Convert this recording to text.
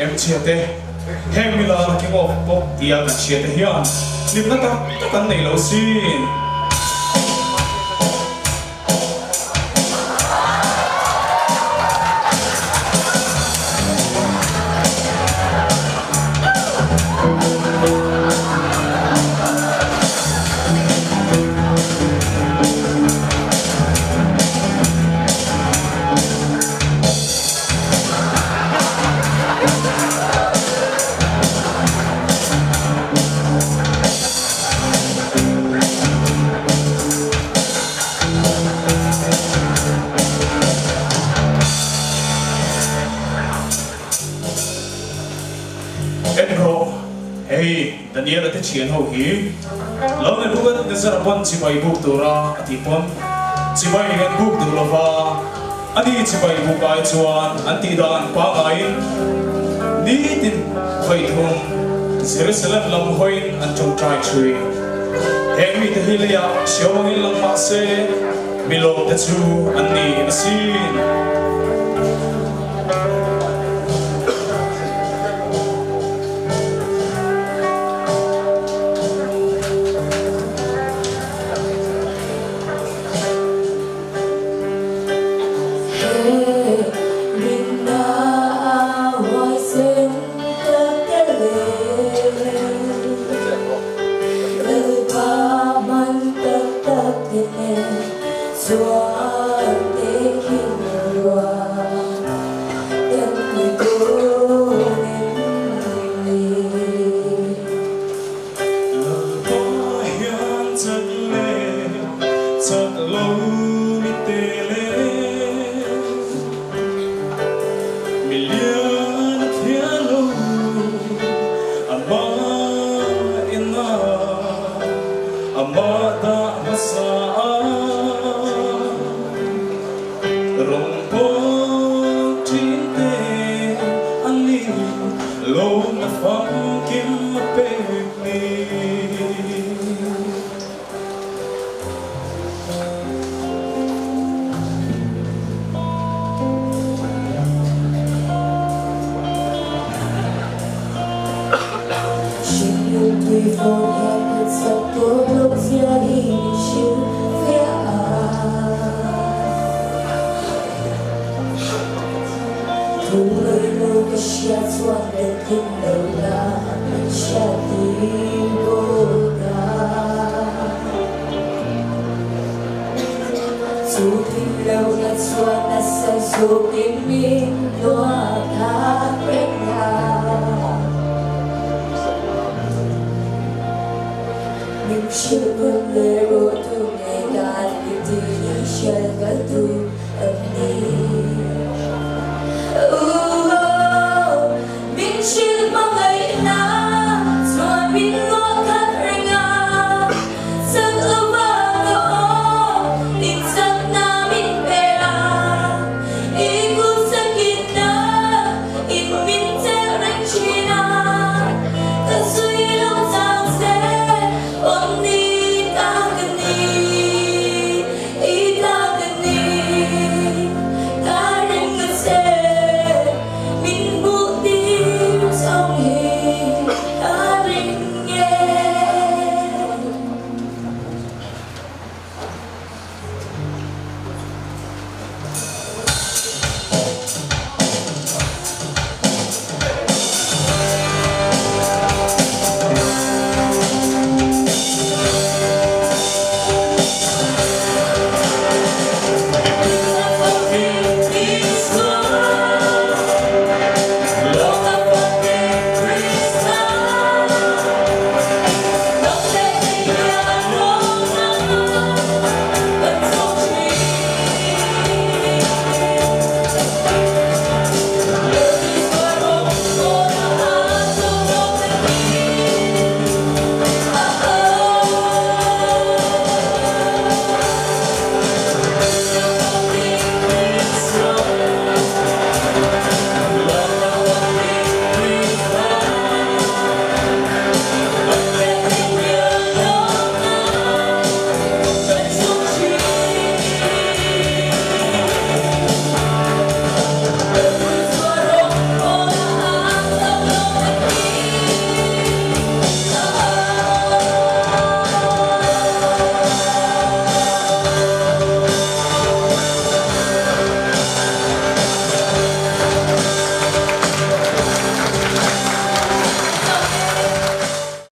em chia tê hem mi la ki mo pop tia ka chia tê hian lim na ta kan nei lo sin chiến hậu hí lâu nay bút đất ra pon chỉ bay bút tu ra thì pon chỉ bay hiện bút tu lova anh đi chỉ bay bút ai chuan anh ti đàn quá ai đi tin vậy thùng Jerusalem lòng hoi anh trong trai chui em mi te hilia siêu mong in lòng ma se mi lo te chu anh đi xin Thu ơi lâu cái xe xuân đến thiên đầu ta sẽ tìm vô ta dù thiên lâu cái xuân đã say dù tìm mình loa ta bên nhà nhưng chưa có người vô thương ngày ta đi tìm đi chân